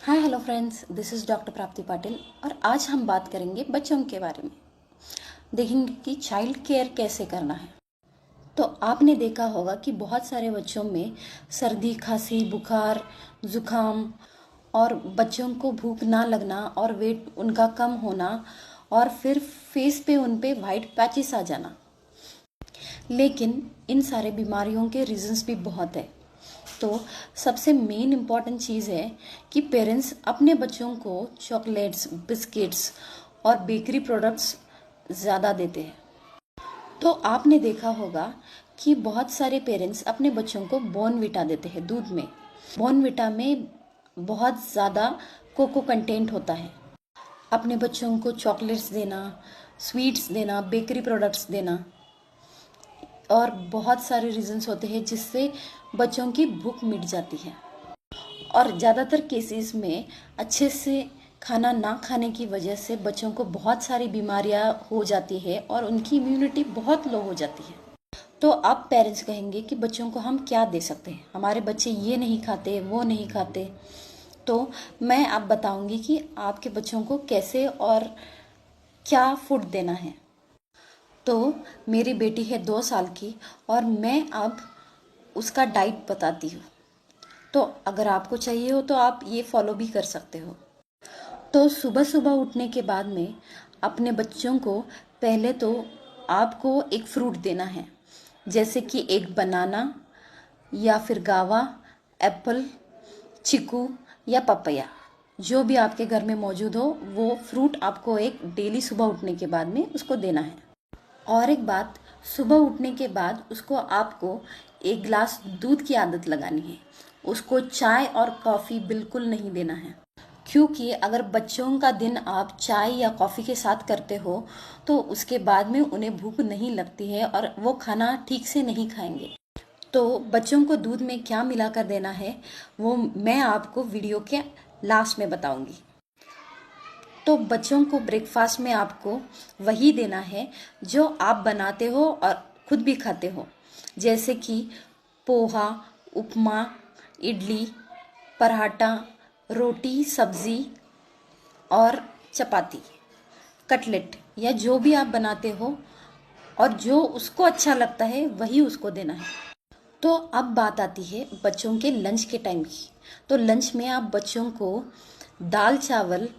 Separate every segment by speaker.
Speaker 1: Hi hello friends, this is doctor प्राप्ति पाटिल और आज हम बात करेंगे बच्चों के बारे में। देखेंगे कि चाइल्ड केयर कैसे करना है। तो आपने देखा होगा कि बहुत सारे बच्चों में सर्दी, खांसी, बुखार, जुकाम और बच्चों को भूख ना लगना और वेट उनका कम होना और फिर फेस पे उन पे वाइट पैचेस आ जाना। लेकिन इन सारे बीमारियों के रीजंस भी बहुत है। तो सबसे मेन इम्पॉर्टेंट चीज़ है कि पेरेंट्स अपने बच्चों को चॉकलेट्स, बिस्किट्स और बेकरी प्रोडक्ट्स ज़्यादा देते हैं। तो आपने देखा होगा कि बहुत सारे पेरेंट्स अपने बच्चों को बॉर्नविटा देते हैं दूध में। बॉर्नविटा में बहुत ज़्यादा कोको कंटेंट होता है। अपने बच्चों को चॉकलेट्स देना, स्वीट्स देना, बेकरी प्रोडक्ट्स देना और बहुत सारे रीजंस होते हैं जिससे बच्चों की भूख मिट जाती है। और ज़्यादातर केसेस में अच्छे से खाना ना खाने की वजह से बच्चों को बहुत सारी बीमारियां हो जाती है और उनकी इम्यूनिटी बहुत लो हो जाती है। तो अब पेरेंट्स कहेंगे कि बच्चों को हम क्या दे सकते हैं, हमारे बच्चे ये नहीं खाते, वो नहीं खाते। तो मैं अब बताऊंगी कि आपके बच्चों को कैसे और क्या फूड देना है। तो मेरी बेटी है 2 साल की और मैं अब उसका डाइट बताती हूँ। तो अगर आपको चाहिए हो तो आप ये फॉलो भी कर सकते हो। तो सुबह सुबह उठने के बाद में अपने बच्चों को पहले तो आपको एक फ्रूट देना है, जैसे कि एक बनाना या फिर गावा, एप्पल, चीकू या पपैया। जो भी आपके घर में मौजूद हो वो फ्रूट आपको एक डेली सुबह उठने के बाद में उसको देना है। और एक बात, सुबह उठने के बाद उसको आपको एक गिलास दूध की आदत लगानी है। उसको चाय और कॉफ़ी बिल्कुल नहीं देना है, क्योंकि अगर बच्चों का दिन आप चाय या कॉफ़ी के साथ करते हो तो उसके बाद में उन्हें भूख नहीं लगती है और वो खाना ठीक से नहीं खाएंगे। तो बच्चों को दूध में क्या मिलाकर देना है वो मैं आपको वीडियो के लास्ट में बताऊंगी। तो बच्चों को ब्रेकफास्ट में आपको वही देना है जो आप बनाते हो और खुद भी खाते हो, जैसे कि पोहा, उपमा, इडली, पराठा, रोटी, सब्जी और चपाती, कटलेट या जो भी आप बनाते हो और जो उसको अच्छा लगता है वही उसको देना है। तो अब बात आती है बच्चों के लंच के टाइम की। तो लंच में आप बच्चों को दाल चावल,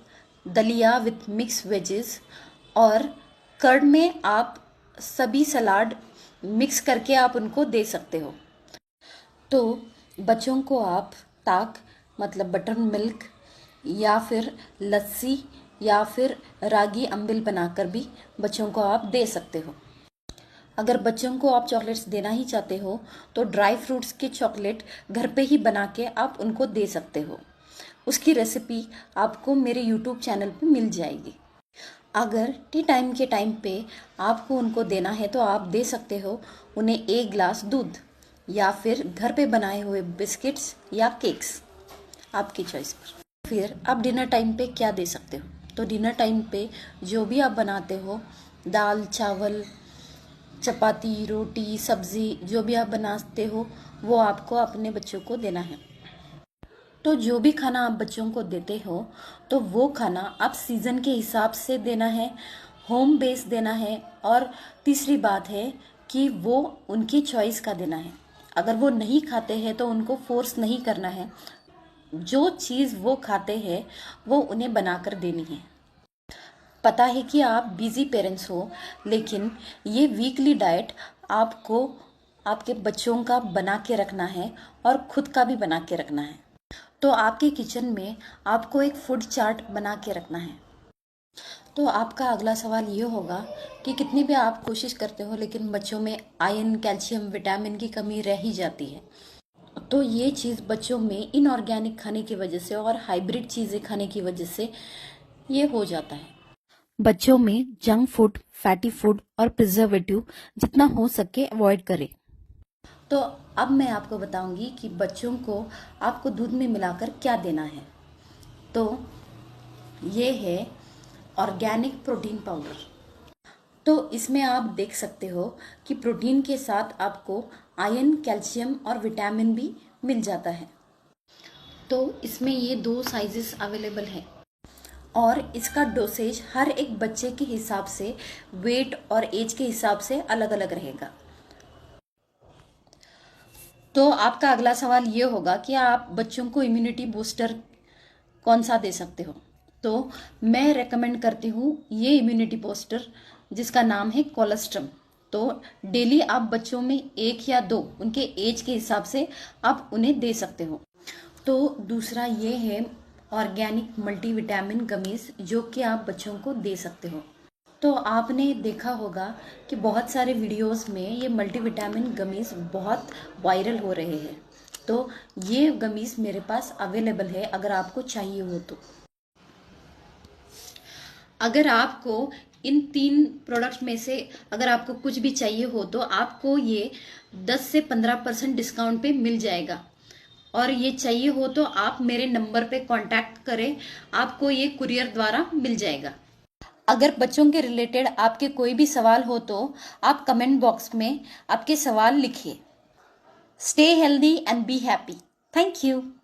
Speaker 1: दलिया विथ मिक्स वेजेस और कर्ड में आप सभी सलाद मिक्स करके आप उनको दे सकते हो। तो बच्चों को आप ताक मतलब बटर मिल्क या फिर लस्सी या फिर रागी अम्बिल बनाकर भी बच्चों को आप दे सकते हो। अगर बच्चों को आप चॉकलेट्स देना ही चाहते हो तो ड्राई फ्रूट्स के चॉकलेट घर पे ही बना के आप उनको दे सकते हो। उसकी रेसिपी आपको मेरे यूट्यूब चैनल पे मिल जाएगी। अगर टी टाइम के टाइम पे आपको उनको देना है तो आप दे सकते हो उन्हें एक ग्लास दूध या फिर घर पे बनाए हुए बिस्किट्स या केक्स, आपकी चॉइस पर। फिर आप डिनर टाइम पे क्या दे सकते हो? तो डिनर टाइम पे जो भी आप बनाते हो, दाल चावल, चपाती, रोटी, सब्जी, जो भी आप बनाते हो वो आपको अपने बच्चों को देना है। तो जो भी खाना आप बच्चों को देते हो तो वो खाना आप सीज़न के हिसाब से देना है, होम बेस्ड देना है। और तीसरी बात है कि वो उनकी चॉइस का देना है। अगर वो नहीं खाते हैं तो उनको फोर्स नहीं करना है। जो चीज़ वो खाते हैं वो उन्हें बनाकर देनी है। पता है कि आप बिजी पेरेंट्स हो, लेकिन ये वीकली डाइट आपको आपके बच्चों का बना के रखना है और खुद का भी बना के रखना है। तो आपके किचन में आपको एक फूड चार्ट बना के रखना है। तो आपका अगला सवाल ये होगा कि कितनी भी आप कोशिश करते हो लेकिन बच्चों में आयरन, कैल्शियम, विटामिन की कमी रह ही जाती है। तो ये चीज़ बच्चों में इनऑर्गेनिक खाने की वजह से और हाइब्रिड चीज़ें खाने की वजह से ये हो जाता है। बच्चों में जंक फूड, फैटी फूड और प्रिजर्वेटिव जितना हो सके अवॉइड करें। तो अब मैं आपको बताऊंगी कि बच्चों को आपको दूध में मिलाकर क्या देना है। तो ये है ऑर्गेनिक प्रोटीन पाउडर। तो इसमें आप देख सकते हो कि प्रोटीन के साथ आपको आयरन, कैल्शियम और विटामिन भी मिल जाता है। तो इसमें ये 2 साइजेस अवेलेबल हैं और इसका डोसेज हर एक बच्चे के हिसाब से, वेट और एज के हिसाब से अलग अलग रहेगा। तो आपका अगला सवाल ये होगा कि आप बच्चों को इम्यूनिटी बूस्टर कौन सा दे सकते हो। तो मैं रेकमेंड करती हूँ ये इम्यूनिटी बूस्टर जिसका नाम है कोलेस्ट्रम। तो डेली आप बच्चों में 1 या 2 उनके एज के हिसाब से आप उन्हें दे सकते हो। तो दूसरा ये है ऑर्गेनिक मल्टीविटामिन गमीज, जो कि आप बच्चों को दे सकते हो। तो आपने देखा होगा कि बहुत सारे वीडियोस में ये मल्टीविटामिन गमीज बहुत वायरल हो रहे हैं। तो ये गमीज मेरे पास अवेलेबल है अगर आपको चाहिए हो तो। अगर आपको इन 3 प्रोडक्ट्स में से अगर आपको कुछ भी चाहिए हो तो आपको ये 10 से 15% डिस्काउंट पे मिल जाएगा। और ये चाहिए हो तो आप मेरे नंबर पे कांटेक्ट करें, आपको ये कुरियर द्वारा मिल जाएगा। अगर बच्चों के रिलेटेड आपके कोई भी सवाल हो तो आप कमेंट बॉक्स में आपके सवाल लिखिए। Stay healthy and be happy. Thank you.